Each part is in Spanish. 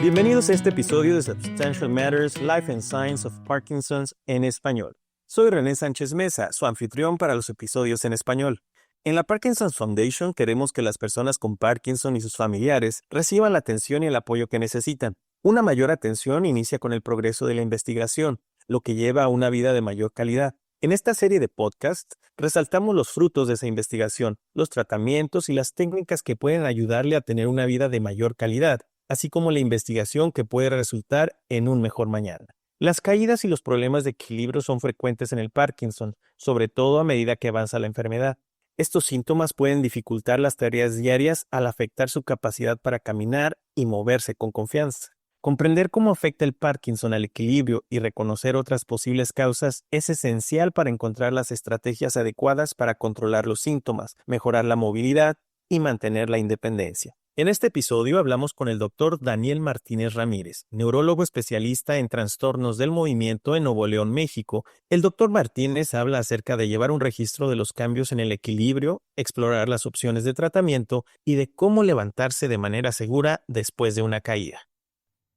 Bienvenidos a este episodio de Substantial Matters, Life and Science of Parkinson's en español. Soy René Sánchez Mesa, su anfitrión para los episodios en español. En la Parkinson's Foundation queremos que las personas con Parkinson y sus familiares reciban la atención y el apoyo que necesitan. Una mayor atención inicia con el progreso de la investigación, lo que lleva a una vida de mayor calidad. En esta serie de podcasts, resaltamos los frutos de esa investigación, los tratamientos y las técnicas que pueden ayudarle a tener una vida de mayor calidad, así como la investigación que puede resultar en un mejor mañana. Las caídas y los problemas de equilibrio son frecuentes en el Parkinson, sobre todo a medida que avanza la enfermedad. Estos síntomas pueden dificultar las tareas diarias al afectar su capacidad para caminar y moverse con confianza. Comprender cómo afecta el Parkinson al equilibrio y reconocer otras posibles causas es esencial para encontrar las estrategias adecuadas para controlar los síntomas, mejorar la movilidad y mantener la independencia. En este episodio hablamos con el Dr. Daniel Martínez Ramírez, neurólogo especialista en trastornos del movimiento en Nuevo León, México. El Dr. Martínez habla acerca de llevar un registro de los cambios en el equilibrio, explorar las opciones de tratamiento y de cómo levantarse de manera segura después de una caída.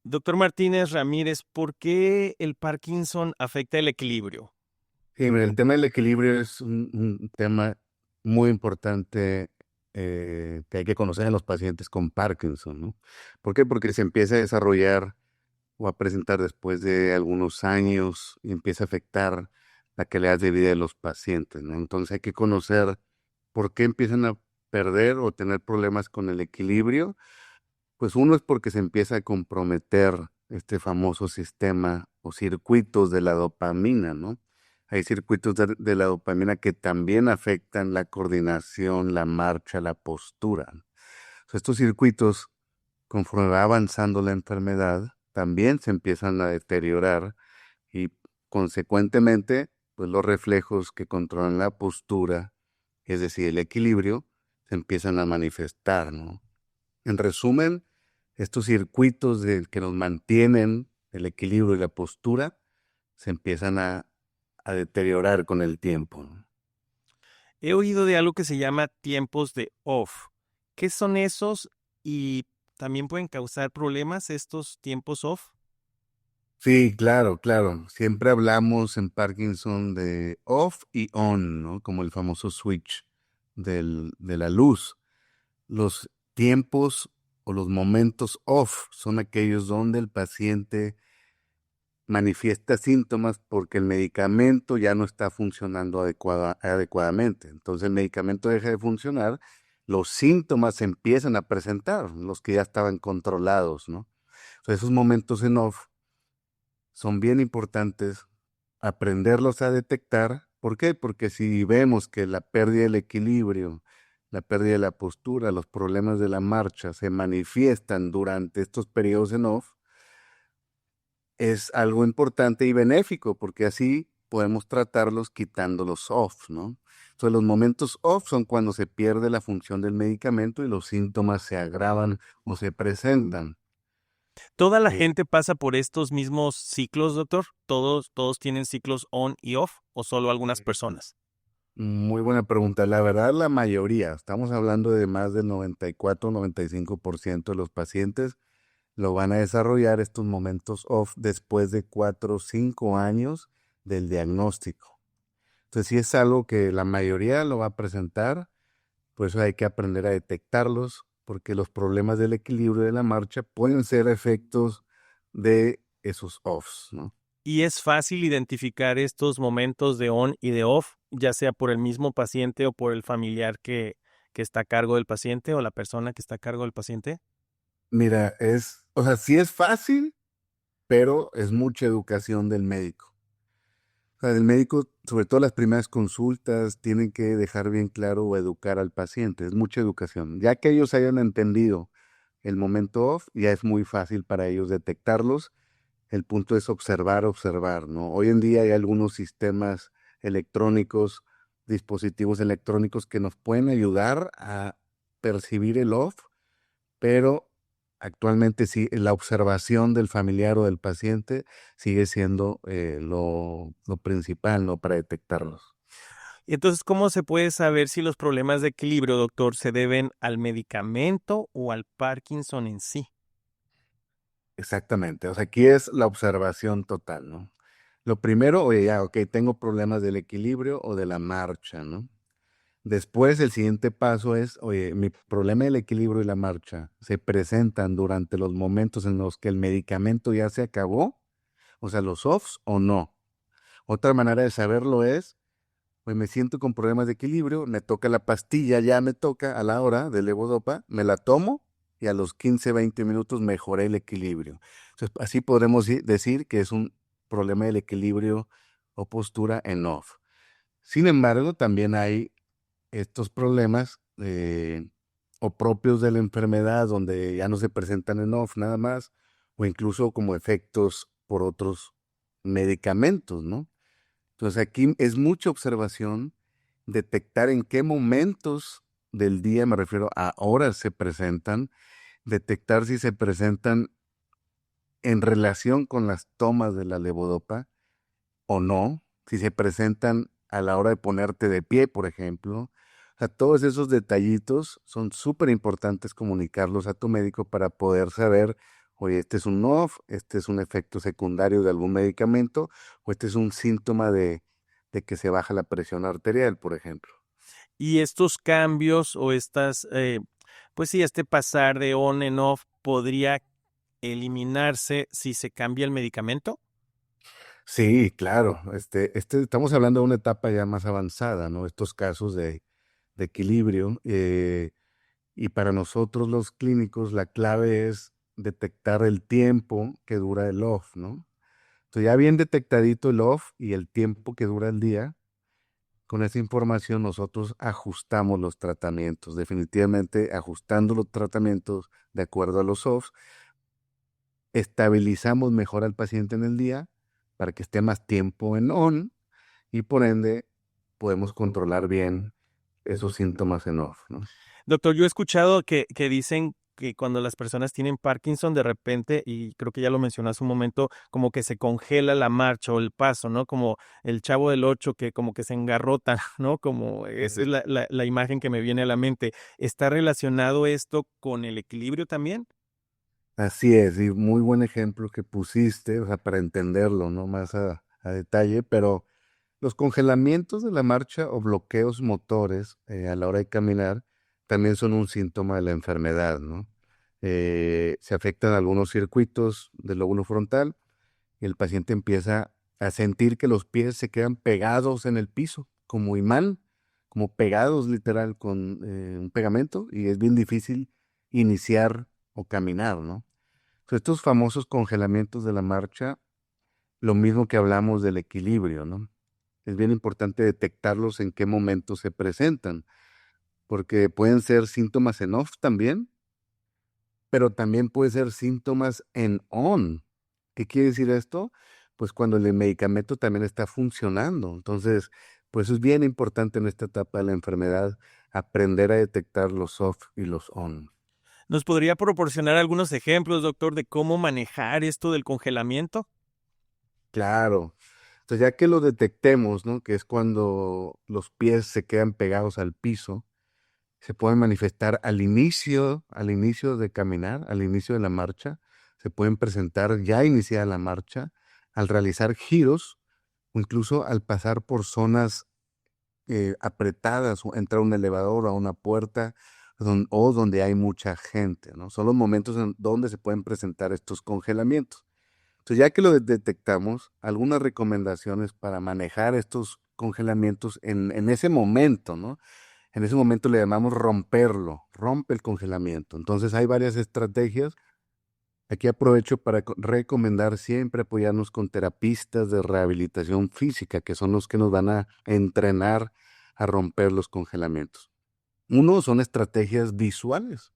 Doctor Martínez Ramírez, ¿por qué el Parkinson afecta el equilibrio? Sí, mira, el tema del equilibrio es un tema muy importante que hay que conocer en los pacientes con Parkinson, ¿no? ¿Por qué? Porque se empieza a desarrollar o a presentar después de algunos años y empieza a afectar la calidad de vida de los pacientes, ¿no? Entonces hay que conocer por qué empiezan a perder o tener problemas con el equilibrio. Pues uno es porque se empieza a comprometer este famoso sistema o circuitos de la dopamina, ¿no? Hay circuitos de la dopamina que también afectan la coordinación, la marcha, la postura. O sea, estos circuitos, conforme va avanzando la enfermedad, también se empiezan a deteriorar y consecuentemente, pues los reflejos que controlan la postura, es decir, el equilibrio, se empiezan a manifestar, ¿no? En resumen, estos circuitos que nos mantienen el equilibrio y la postura se empiezan a deteriorar con el tiempo, ¿no? He oído de algo que se llama tiempos de off. ¿Qué son esos y también pueden causar problemas estos tiempos off? Sí, claro, claro. Siempre hablamos en Parkinson de off y on, ¿no? Como el famoso switch de la luz. Los tiempos o los momentos off son aquellos donde el paciente manifiesta síntomas porque el medicamento ya no está funcionando adecuadamente. Entonces el medicamento deja de funcionar, los síntomas se empiezan a presentar, los que ya estaban controlados, ¿no? Entonces esos momentos en off son bien importantes aprenderlos a detectar. ¿Por qué? Porque si vemos que la pérdida del equilibrio, la pérdida de la postura, los problemas de la marcha se manifiestan durante estos periodos en off, es algo importante y benéfico, porque así podemos tratarlos quitando los off, ¿no? Entonces, los momentos off son cuando se pierde la función del medicamento y los síntomas se agravan o se presentan. ¿Toda la Eh, gente pasa por estos mismos ciclos, doctor? ¿Todos tienen ciclos on y off o solo algunas personas? Muy buena pregunta. La verdad, la mayoría, estamos hablando de más del 94-95% de los pacientes lo van a desarrollar estos momentos off después de 4 o 5 años del diagnóstico. Entonces, si es algo que la mayoría lo va a presentar, por eso hay que aprender a detectarlos, porque los problemas del equilibrio de la marcha pueden ser efectos de esos offs, ¿no? ¿Y es fácil identificar estos momentos de on y de off, ya sea por el mismo paciente o por el familiar que está a cargo del paciente o la persona que está a cargo del paciente? Mira, o sea, sí es fácil, pero es mucha educación del médico. O sea, el médico, sobre todo las primeras consultas, tienen que dejar bien claro o educar al paciente. Es mucha educación. Ya que ellos hayan entendido el momento off, ya es muy fácil para ellos detectarlos. El punto es observar, observar, ¿no? Hoy en día hay algunos sistemas electrónicos, dispositivos electrónicos que nos pueden ayudar a percibir el off, pero actualmente sí, la observación del familiar o del paciente sigue siendo lo principal, ¿no? Para detectarlos. Y entonces, ¿cómo se puede saber si los problemas de equilibrio, doctor, se deben al medicamento o al Parkinson en sí? Exactamente. O sea, aquí es la observación total, ¿no? Lo primero, oye, ya, ok, tengo problemas del equilibrio o de la marcha, ¿no? Después, el siguiente paso es, oye, mi problema del equilibrio y la marcha se presentan durante los momentos en los que el medicamento ya se acabó, o sea, los offs o no. Otra manera de saberlo es, pues me siento con problemas de equilibrio, me toca la pastilla, ya me toca a la hora de levodopa, me la tomo y a los 15, 20 minutos mejoré el equilibrio. Entonces, así podremos decir que es un problema del equilibrio o postura en off. Sin embargo, también hay estos problemas o propios de la enfermedad donde ya no se presentan en off nada más, o incluso como efectos por otros medicamentos, ¿no? Entonces aquí es mucha observación, detectar en qué momentos del día, me refiero a horas se presentan, detectar si se presentan en relación con las tomas de la levodopa o no, si se presentan a la hora de ponerte de pie, por ejemplo. O sea, todos esos detallitos son súper importantes comunicarlos a tu médico para poder saber, oye, este es un off, este es un efecto secundario de algún medicamento, o este es un síntoma de que se baja la presión arterial, por ejemplo. Y estos cambios o estas, pues sí, este pasar de on en off podría eliminarse si se cambia el medicamento. Sí, claro. Estamos hablando de una etapa ya más avanzada, ¿no? Estos casos de equilibrio. Y para nosotros los clínicos, la clave es detectar el tiempo que dura el off, ¿no? Entonces, ya bien detectadito el off y el tiempo que dura el día, con esa información nosotros ajustamos los tratamientos. Definitivamente ajustando los tratamientos de acuerdo a los offs, estabilizamos mejor al paciente en el día para que esté más tiempo en on y por ende podemos controlar bien esos síntomas en off, ¿no? Doctor, yo he escuchado que dicen que cuando las personas tienen Parkinson, de repente, y creo que ya lo mencionó hace un momento, como que se congela la marcha o el paso, ¿no? Como el Chavo del Ocho que como que se engarrota, ¿no? Como esa es la imagen que me viene a la mente. ¿Está relacionado esto con el equilibrio también? Así es, y muy buen ejemplo que pusiste, o sea, para entenderlo, ¿no? Más a detalle, pero los congelamientos de la marcha o bloqueos motores a la hora de caminar también son un síntoma de la enfermedad, ¿no? Se afectan algunos circuitos del lóbulo frontal y el paciente empieza a sentir que los pies se quedan pegados en el piso, como imán, como pegados literal con un pegamento, y es bien difícil iniciar o caminar, ¿no? Entonces, estos famosos congelamientos de la marcha, lo mismo que hablamos del equilibrio, ¿no? Es bien importante detectarlos en qué momento se presentan, porque pueden ser síntomas en off también, pero también puede ser síntomas en on. ¿Qué quiere decir esto? Pues cuando el medicamento también está funcionando. Entonces, pues es bien importante en esta etapa de la enfermedad aprender a detectar los off y los on. ¿Nos podría proporcionar algunos ejemplos, doctor, de cómo manejar esto del congelamiento? Claro. Entonces, ya que lo detectemos, ¿no? Que es cuando los pies se quedan pegados al piso, se pueden manifestar al inicio de caminar, al inicio de la marcha, se pueden presentar ya iniciada la marcha, al realizar giros o incluso al pasar por zonas apretadas, o entrar a un elevador o a una puerta o donde hay mucha gente, ¿no? Son los momentos en donde se pueden presentar estos congelamientos. Entonces, ya que lo detectamos, algunas recomendaciones para manejar estos congelamientos en ese momento, ¿no? En ese momento le llamamos romperlo, rompe el congelamiento. Entonces hay varias estrategias. Aquí aprovecho para recomendar siempre apoyarnos con terapistas de rehabilitación física, que son los que nos van a entrenar a romper los congelamientos. Uno son estrategias visuales.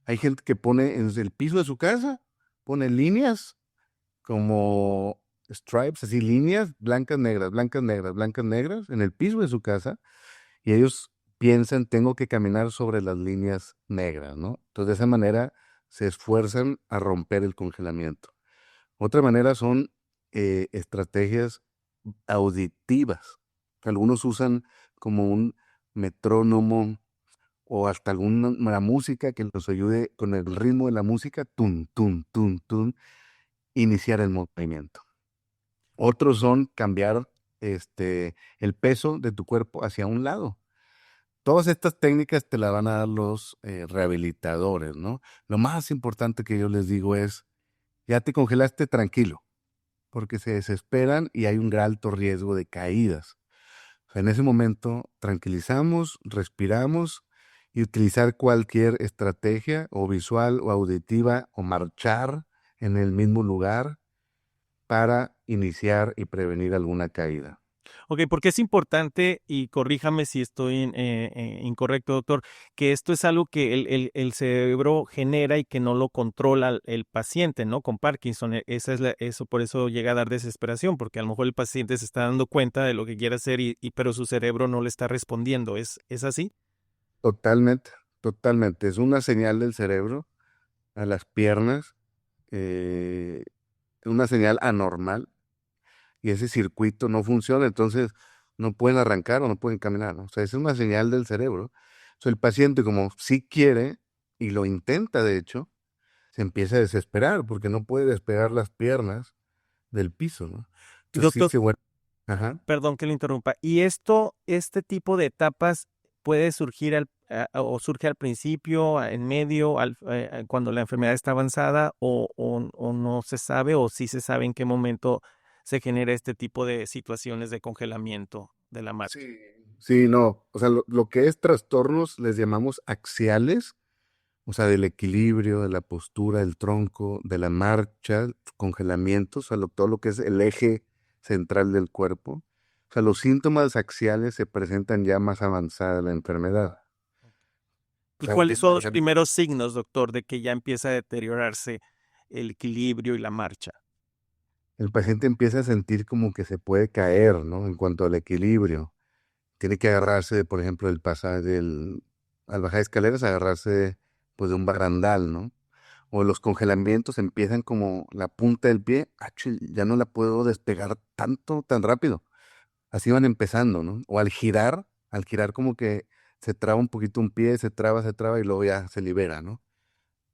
Hay gente que pone en el piso de su casa, pone líneas como stripes, así líneas blancas, negras, blancas, negras, blancas, negras en el piso de su casa y ellos piensan, tengo que caminar sobre las líneas negras, ¿no? Entonces, de esa manera se esfuerzan a romper el congelamiento. Otra manera son estrategias auditivas. Algunos usan como un metrónomo o hasta alguna música que nos ayude con el ritmo de la música, tun, tun, tun, tun, iniciar el movimiento. Otros son cambiar el peso de tu cuerpo hacia un lado. Todas estas técnicas te las van a dar los rehabilitadores, ¿no? Lo más importante que yo les digo es, ya te congelaste, tranquilo, porque se desesperan y hay un alto riesgo de caídas. O sea, en ese momento tranquilizamos, respiramos y utilizar cualquier estrategia o visual o auditiva o marchar en el mismo lugar para iniciar y prevenir alguna caída. Ok, porque es importante, y corríjame si estoy incorrecto, doctor, que esto es algo que el cerebro genera y que no lo controla el paciente, ¿no? Con Parkinson, eso por eso llega a dar desesperación, porque a lo mejor el paciente se está dando cuenta de lo que quiere hacer, pero su cerebro no le está respondiendo. ¿Es así? Totalmente, totalmente. Es una señal del cerebro a las piernas, eh, una señal anormal y ese circuito no funciona, entonces no pueden arrancar o no pueden caminar, ¿no? O sea, es una señal del cerebro. O sea, el paciente como sí quiere y lo intenta, de hecho, se empieza a desesperar porque no puede despegar las piernas del piso, ¿no? Y Entonces sí doctor, se vuelve. Ajá. perdón que le interrumpa. ¿Y este tipo de etapas puede surgir o surge al principio, en medio, cuando la enfermedad está avanzada, o no se sabe, o sí se sabe en qué momento se genera este tipo de situaciones de congelamiento de la marcha? Sí. Sí, no. O sea, lo que es trastornos les llamamos axiales, o sea, del equilibrio, de la postura, del tronco, de la marcha, congelamientos, o sea, todo lo que es el eje central del cuerpo. O sea, los síntomas axiales se presentan ya más avanzada la enfermedad. O ¿Y sea, cuáles son por los ejemplo, primeros signos, doctor, de que ya empieza a deteriorarse el equilibrio y la marcha? el paciente empieza a sentir como que se puede caer, ¿no? En cuanto al equilibrio. Tiene que agarrarse, por ejemplo, al bajar escaleras, agarrarse pues de un barandal, ¿no? O los congelamientos empiezan como la punta del pie, ya no la puedo despegar tanto, tan rápido. Así van empezando, ¿no? O al girar como que se traba un poquito un pie, se traba y luego ya se libera, ¿no?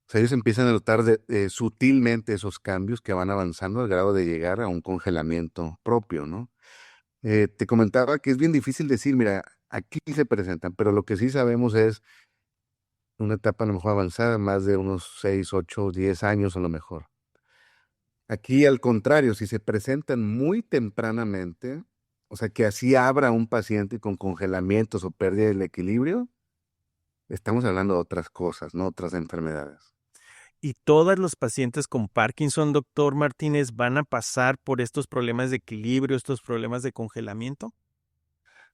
O sea, ellos empiezan a notar sutilmente esos cambios que van avanzando al grado de llegar a un congelamiento propio, ¿no? Te comentaba que es bien difícil decir, mira, aquí se presentan, pero lo que sí sabemos es una etapa a lo mejor avanzada, más de unos 6, 8, 10 años a lo mejor. Aquí, al contrario, si se presentan muy tempranamente, o sea, que así abra un paciente con congelamientos o pérdida del equilibrio, estamos hablando de otras cosas, no otras enfermedades. ¿Y todos los pacientes con Parkinson, doctor Martínez, van a pasar por estos problemas de equilibrio, estos problemas de congelamiento?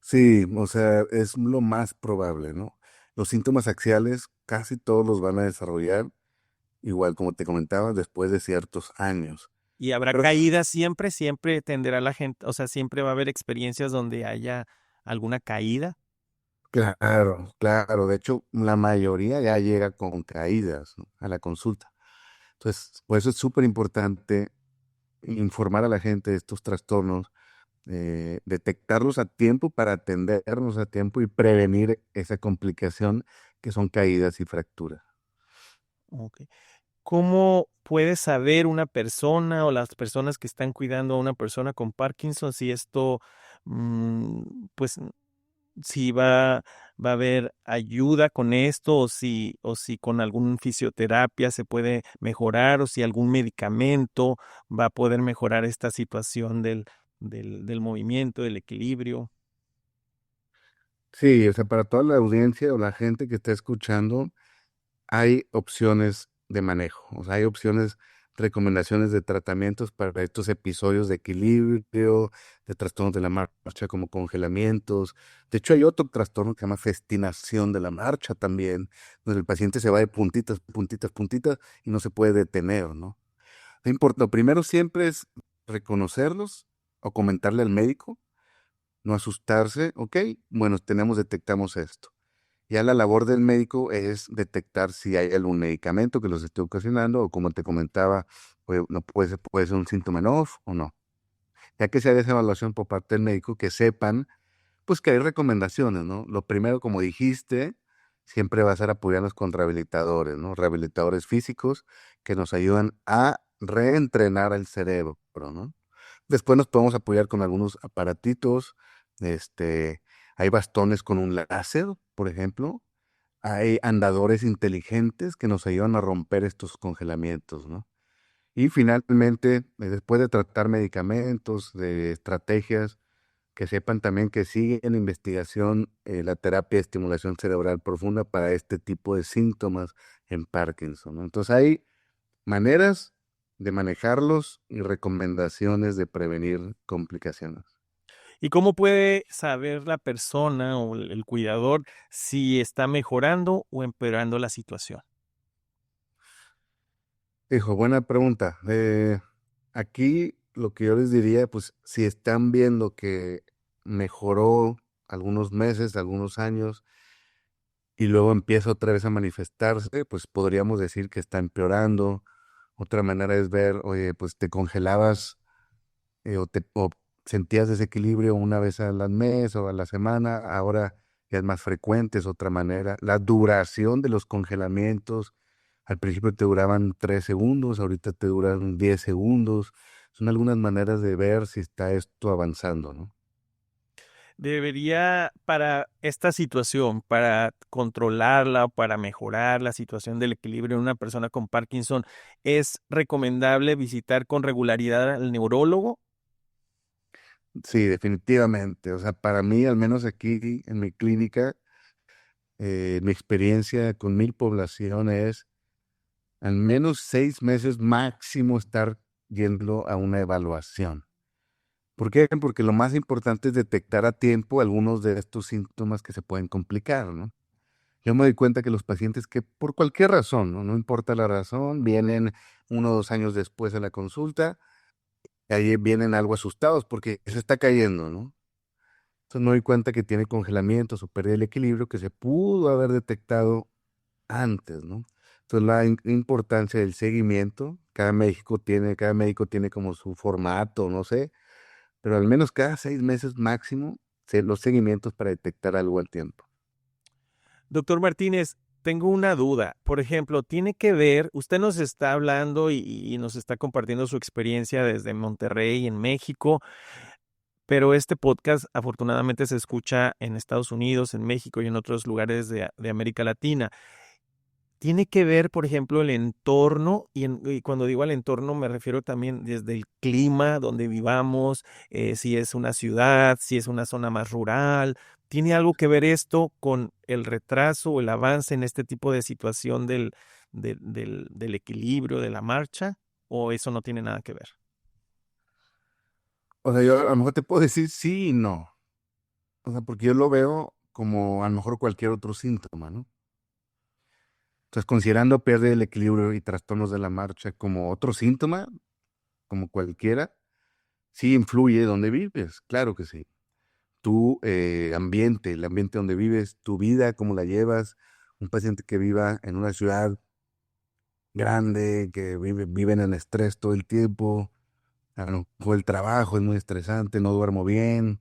Sí, o sea, es lo más probable, ¿no? Los síntomas axiales casi todos los van a desarrollar, igual como te comentaba, después de ciertos años. ¿Y habrá Pero caídas siempre? ¿Siempre tenderá la gente, o sea, siempre va a haber experiencias donde haya alguna caída? claro, claro, de hecho, la mayoría ya llega con caídas, ¿no? A la consulta. Entonces, por eso es súper importante informar a la gente de estos trastornos, detectarlos a tiempo para atendernos a tiempo y prevenir esa complicación que son caídas y fracturas. Ok. ¿Cómo puede saber una persona o las personas que están cuidando a una persona con Parkinson si esto, pues, si va a haber ayuda con esto o si con algún fisioterapia se puede mejorar o si algún medicamento va a poder mejorar esta situación del movimiento, del equilibrio? Sí, o sea, para toda la audiencia o la gente que está escuchando, hay opciones de manejo, o sea, hay opciones, recomendaciones de tratamientos para estos episodios de equilibrio, de trastornos de la marcha como congelamientos. De hecho, hay otro trastorno que se llama festinación de la marcha también, donde el paciente se va de puntitas, puntitas, puntitas y no se puede detener, ¿no? Lo primero siempre es reconocerlos o comentarle al médico, no asustarse, ok, bueno, detectamos esto. Ya la labor del médico es detectar si hay algún medicamento que los esté ocasionando o como te comentaba, no puede ser un síntoma en off o no. Ya que se haga esa evaluación por parte del médico, que sepan, pues que hay recomendaciones, ¿no? Lo primero, como dijiste, siempre va a ser apoyarnos con rehabilitadores, ¿no? Rehabilitadores físicos que nos ayudan a reentrenar el cerebro, ¿no? Después nos podemos apoyar con algunos aparatitos, este, hay bastones con un láser, por ejemplo, hay andadores inteligentes que nos ayudan a romper estos congelamientos, ¿no? Y finalmente, después de tratar medicamentos, de estrategias, que sepan también que sigue en investigación la terapia de estimulación cerebral profunda para este tipo de síntomas en Parkinson, ¿no? Entonces hay maneras de manejarlos y recomendaciones de prevenir complicaciones. ¿Y cómo puede saber la persona o el cuidador si está mejorando o empeorando la situación? Hijo, buena pregunta. Aquí lo que yo les diría, pues si están viendo que mejoró algunos meses, algunos años, y luego empieza otra vez a manifestarse, pues podríamos decir que está empeorando. Otra manera es ver, oye, pues te congelabas o sentías desequilibrio una vez al mes o a la semana, ahora ya es más frecuente, es otra manera. La duración de los congelamientos, al principio te duraban 3 segundos, ahorita te duran 10 segundos. Son algunas maneras de ver si está esto avanzando, ¿no? Debería, para esta situación, para controlarla, para mejorar la situación del equilibrio en una persona con Parkinson, ¿es recomendable visitar con regularidad al neurólogo? Sí, definitivamente. O sea, para mí, al menos aquí en mi clínica, mi experiencia con mi población es al menos 6 meses máximo estar yendo a una evaluación. ¿Por qué? Porque lo más importante es detectar a tiempo algunos de estos síntomas que se pueden complicar, ¿no? Yo me doy cuenta que los pacientes que por cualquier razón, ¿no? No importa la razón, vienen 1 o 2 años después de la consulta, y ahí vienen algo asustados porque se está cayendo, ¿no? Entonces me doy cuenta que tiene congelamientos o pérdida del equilibrio que se pudo haber detectado antes, ¿no? Entonces la importancia del seguimiento, cada médico tiene como su formato, no sé, pero al menos cada 6 meses máximo, los seguimientos para detectar algo al tiempo. Doctor Martínez, tengo una duda. Por ejemplo, tiene que ver, usted nos está hablando y nos está compartiendo su experiencia desde Monterrey, en México, pero este podcast afortunadamente se escucha en Estados Unidos, en México y en otros lugares de América Latina. Tiene que ver, por ejemplo, el entorno, y cuando digo el entorno me refiero también desde el clima donde vivamos, si es una ciudad, si es una zona más rural. ¿Tiene algo que ver esto con el retraso o el avance en este tipo de situación del equilibrio, de la marcha? ¿O eso no tiene nada que ver? O sea, yo a lo mejor te puedo decir sí y no. O sea, porque yo lo veo como a lo mejor cualquier otro síntoma, ¿no? Entonces, considerando pérdida del equilibrio y trastornos de la marcha como otro síntoma, como cualquiera, sí influye donde vives, claro que sí. Tu ambiente, el ambiente donde vives, tu vida, cómo la llevas, un paciente que viva en una ciudad grande, que viven en estrés todo el tiempo, a lo mejor el trabajo es muy estresante, no duermo bien,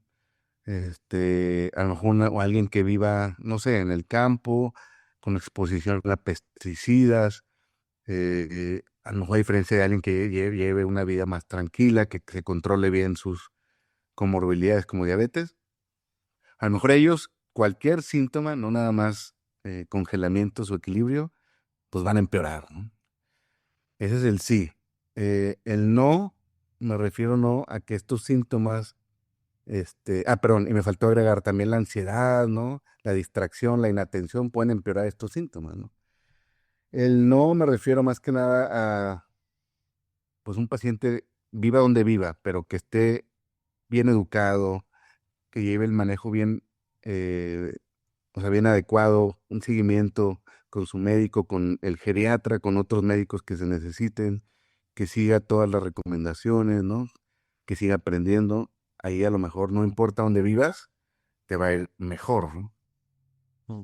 a lo mejor o alguien que viva, no sé, en el campo, con exposición a pesticidas, a lo mejor a diferencia de alguien que lleve una vida más tranquila, que se controle bien sus comorbilidades como diabetes, a lo mejor ellos, cualquier síntoma, no nada más congelamiento, su equilibrio, pues van a empeorar, ¿no? Ese es el sí. El no, me refiero no a que estos síntomas, perdón, y me faltó agregar también la ansiedad, ¿no? La distracción, la inatención pueden empeorar estos síntomas, ¿no? El no me refiero más que nada a, pues, un paciente viva donde viva, pero que esté bien educado, que lleve el manejo bien, eh, o sea, bien adecuado, un seguimiento con su médico, con el geriatra, con otros médicos que se necesiten, que siga todas las recomendaciones, ¿no? Que siga aprendiendo. Ahí a lo mejor no importa dónde vivas, te va a ir mejor, ¿no? Mm.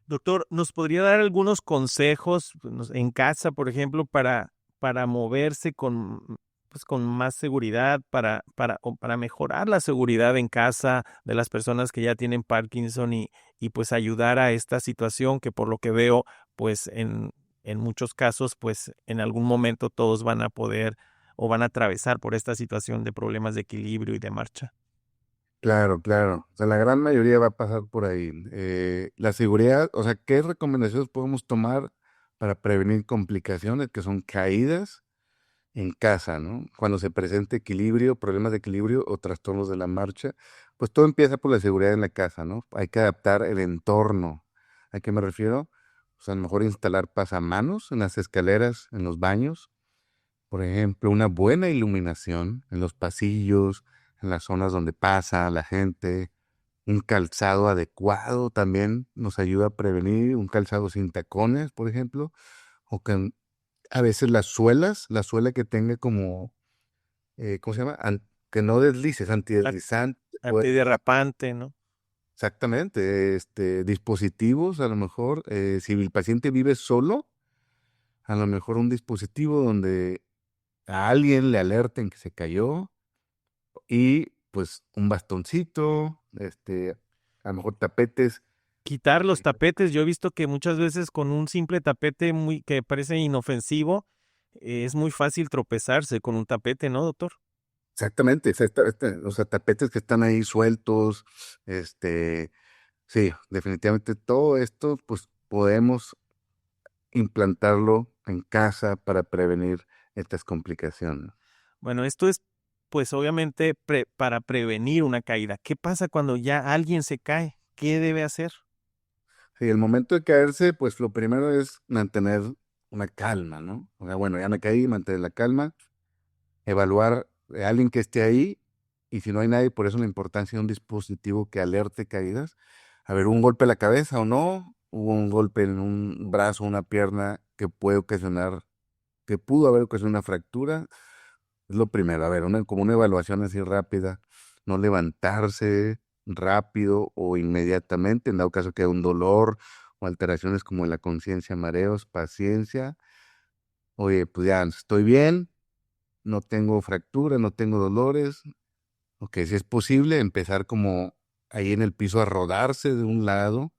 Doctor, ¿nos podría dar algunos consejos en casa, por ejemplo, para moverse pues con más seguridad o para mejorar la seguridad en casa de las personas que ya tienen Parkinson y pues ayudar a esta situación que por lo que veo, pues en muchos casos, pues en algún momento todos van a poder o van a atravesar por esta situación de problemas de equilibrio y de marcha. Claro, claro. O sea, la gran mayoría va a pasar por ahí. La seguridad, o sea, ¿qué recomendaciones podemos tomar para prevenir complicaciones que son caídas en casa, ¿no? Cuando se presente equilibrio, problemas de equilibrio o trastornos de la marcha, pues todo empieza por la seguridad en la casa, ¿no? Hay que adaptar el entorno. ¿A qué me refiero? O sea, a lo mejor instalar pasamanos en las escaleras, en los baños, por ejemplo, una buena iluminación en los pasillos, en las zonas donde pasa la gente, un calzado adecuado también nos ayuda a prevenir, un calzado sin tacones, por ejemplo, o que a veces la suela que tenga como, ¿cómo se llama? Que no deslices, La antideslizante, antiderrapante, ¿no? exactamente, dispositivos, a lo mejor, si el paciente vive solo, a lo mejor un dispositivo donde a alguien le alerten que se cayó y pues un bastoncito, a lo mejor tapetes. Quitar los tapetes. Yo he visto que muchas veces con un simple tapete muy que parece inofensivo, es muy fácil tropezarse con un tapete, ¿no, doctor? Exactamente, o sea, tapetes que están ahí sueltos, este, sí, definitivamente todo esto, pues podemos implantarlo en casa para prevenir estas complicaciones. Bueno, esto es, pues obviamente para prevenir una caída. ¿Qué pasa cuando ya alguien se cae? ¿Qué debe hacer? Sí, el momento de caerse, pues lo primero es mantener una calma, ¿no? O sea, bueno, ya me caí, mantener la calma, evaluar a alguien que esté ahí y si no hay nadie, por eso la importancia de un dispositivo que alerte caídas. A ver, un golpe en la cabeza o no, hubo un golpe en un brazo, una pierna que puede ocasionar, que pudo haber ocasionado una fractura. Es lo primero, a ver, como una evaluación así rápida, no levantarse rápido o inmediatamente, en dado caso que haya un dolor o alteraciones como la conciencia, mareos, paciencia. Oye, pues ya estoy bien, no tengo fractura, no tengo dolores. Ok, si es posible, empezar como ahí en el piso a rodarse de un lado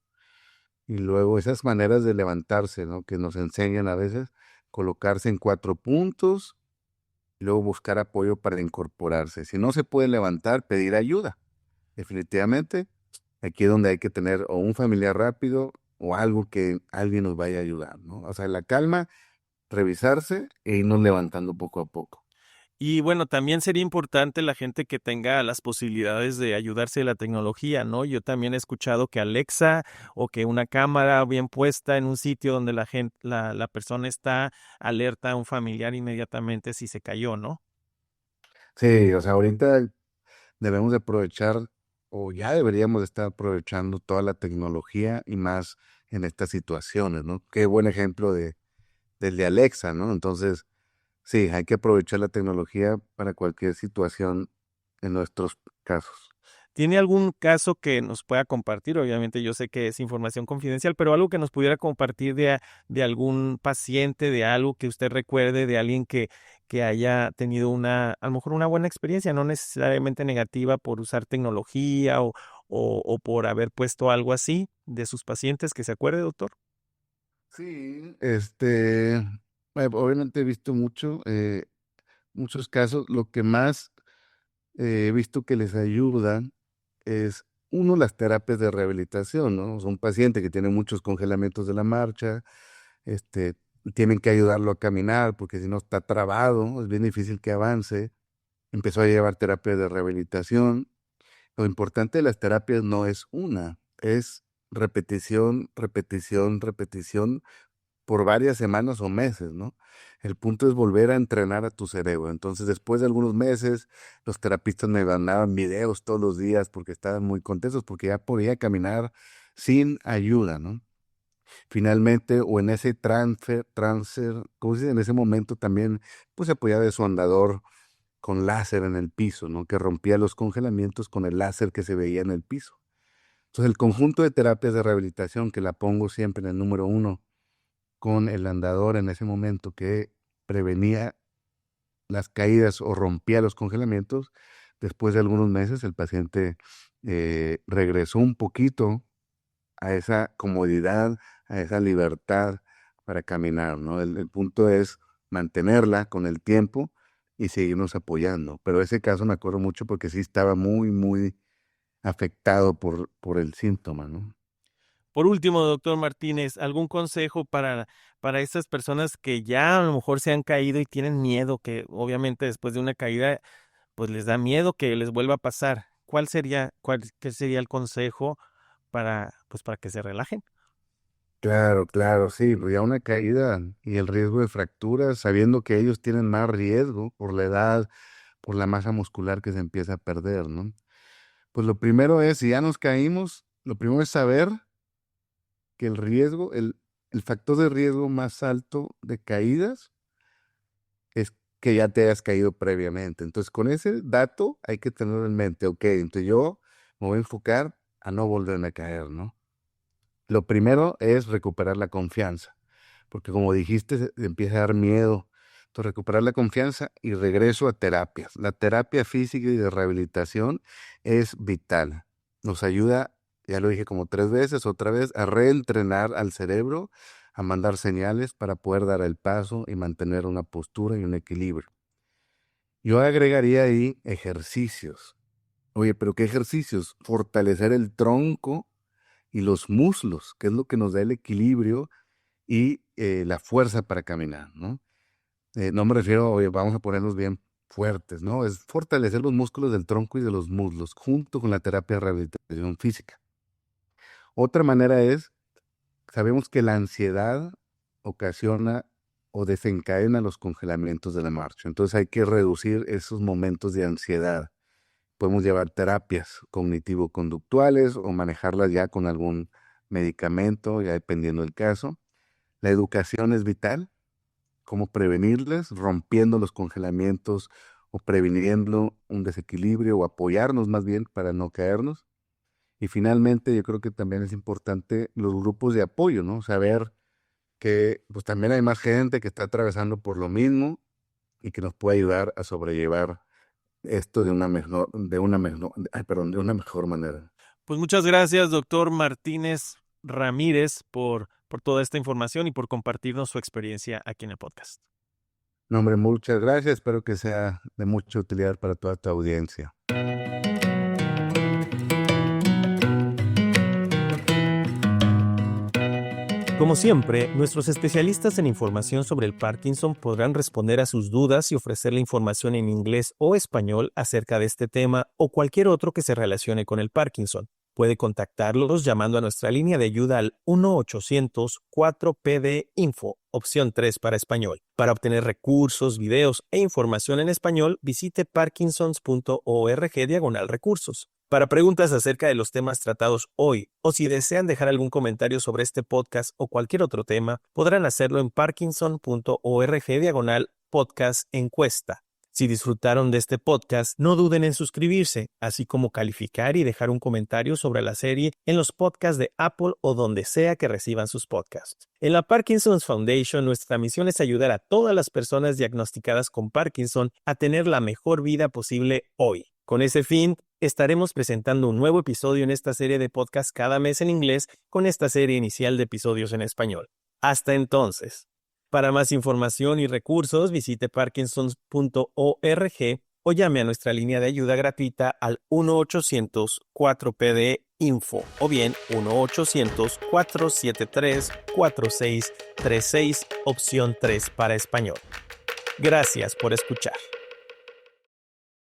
y luego esas maneras de levantarse, ¿no? Que nos enseñan a veces, colocarse en 4 puntos y luego buscar apoyo para incorporarse. Si no se puede levantar, pedir ayuda. Definitivamente, aquí es donde hay que tener o un familiar rápido o algo que alguien nos vaya a ayudar, ¿no? O sea, la calma, revisarse e irnos levantando poco a poco. Y bueno, también sería importante la gente que tenga las posibilidades de ayudarse de la tecnología, ¿no? Yo también he escuchado que Alexa o que una cámara bien puesta en un sitio donde la persona está alerta a un familiar inmediatamente si se cayó, ¿no? Sí, o sea, ahorita debemos de aprovechar o ya deberíamos de estar aprovechando toda la tecnología y más en estas situaciones, ¿no? Qué buen ejemplo del de Alexa, ¿no? Entonces, sí, hay que aprovechar la tecnología para cualquier situación en nuestros casos. ¿Tiene algún caso que nos pueda compartir? Obviamente yo sé que es información confidencial, pero algo que nos pudiera compartir de algún paciente, de algo que usted recuerde, de alguien que haya tenido a lo mejor una buena experiencia, no necesariamente negativa por usar tecnología o por haber puesto algo así de sus pacientes, que se acuerde, doctor. Sí, obviamente he visto muchos casos. Lo que más he visto que les ayuda es, uno, las terapias de rehabilitación, ¿no? O sea, un paciente que tiene muchos congelamientos de la marcha, este, tienen que ayudarlo a caminar porque si no está trabado, es bien difícil que avance. Empezó a llevar terapias de rehabilitación. Lo importante de las terapias no es una, es repetición, repetición, repetición por varias semanas o meses, ¿no? El punto es volver a entrenar a tu cerebro. Entonces, después de algunos meses, los terapistas me mandaban videos todos los días porque estaban muy contentos porque ya podía caminar sin ayuda, ¿no? Finalmente, o en ese ¿cómo se dice? En ese momento también, pues se apoyaba de su andador con láser en el piso, ¿no? Que rompía los congelamientos con el láser que se veía en el piso. Entonces, el conjunto de terapias de rehabilitación que la pongo siempre en el número 1 con el andador en ese momento que prevenía las caídas o rompía los congelamientos, después de algunos meses el paciente regresó un poquito a esa comodidad, a esa libertad para caminar, ¿no? El punto es mantenerla con el tiempo y seguirnos apoyando. Pero ese caso me acuerdo mucho porque sí estaba muy, muy afectado por el síntoma, ¿no? Por último, doctor Martínez, ¿algún consejo para estas personas que ya a lo mejor se han caído y tienen miedo, que obviamente después de una caída, pues les da miedo que les vuelva a pasar? ¿Qué sería el consejo para que se relajen? Claro, claro, sí, pues ya una caída y el riesgo de fracturas, sabiendo que ellos tienen más riesgo por la edad, por la masa muscular que se empieza a perder, ¿no? Pues lo primero es, si ya nos caímos, lo primero es saber que el factor de riesgo más alto de caídas es que ya te hayas caído previamente. Entonces, con ese dato hay que tenerlo en mente. Ok, entonces yo me voy a enfocar a no volverme a caer, ¿no? Lo primero es recuperar la confianza, porque como dijiste, empieza a dar miedo. Entonces, recuperar la confianza y regreso a terapias. La terapia física y de rehabilitación es vital. Nos ayuda, ya lo dije como 3 veces, otra vez, a reentrenar al cerebro, a mandar señales para poder dar el paso y mantener una postura y un equilibrio. Yo agregaría ahí ejercicios. Oye, pero ¿qué ejercicios? Fortalecer el tronco y los muslos, que es lo que nos da el equilibrio y la fuerza para caminar, ¿no? No me refiero, oye, vamos a ponernos bien fuertes, ¿no? Es fortalecer los músculos del tronco y de los muslos junto con la terapia de rehabilitación física. Otra manera es, sabemos que la ansiedad ocasiona o desencadena los congelamientos de la marcha. Entonces hay que reducir esos momentos de ansiedad. Podemos llevar terapias cognitivo-conductuales o manejarlas ya con algún medicamento, ya dependiendo del caso. La educación es vital, cómo prevenirlas, rompiendo los congelamientos o previniendo un desequilibrio o apoyarnos más bien para no caernos. Y finalmente yo creo que también es importante los grupos de apoyo, ¿no? Saber que pues también hay más gente que está atravesando por lo mismo y que nos puede ayudar a sobrellevar esto de una mejor manera. Pues muchas gracias, doctor Martínez Ramírez, por toda esta información y por compartirnos su experiencia aquí en el podcast. No, hombre, muchas gracias. Espero que sea de mucha utilidad para toda tu audiencia. Como siempre, nuestros especialistas en información sobre el Parkinson podrán responder a sus dudas y ofrecerle información en inglés o español acerca de este tema o cualquier otro que se relacione con el Parkinson. Puede contactarlos llamando a nuestra línea de ayuda al 1-800-4PD-INFO, opción 3 para español. Para obtener recursos, videos e información en español, visite parkinsons.org/recursos. Para preguntas acerca de los temas tratados hoy o si desean dejar algún comentario sobre este podcast o cualquier otro tema, podrán hacerlo en parkinson.org/podcast encuesta. Si disfrutaron de este podcast, no duden en suscribirse, así como calificar y dejar un comentario sobre la serie en los podcasts de Apple o donde sea que reciban sus podcasts. En la Parkinson's Foundation, nuestra misión es ayudar a todas las personas diagnosticadas con Parkinson a tener la mejor vida posible hoy. Con ese fin, estaremos presentando un nuevo episodio en esta serie de podcasts cada mes en inglés con esta serie inicial de episodios en español. Hasta entonces. Para más información y recursos, visite parkinsons.org o llame a nuestra línea de ayuda gratuita al 1-800-4PD-INFO o bien 1-800-473-4636, opción 3 para español. Gracias por escuchar.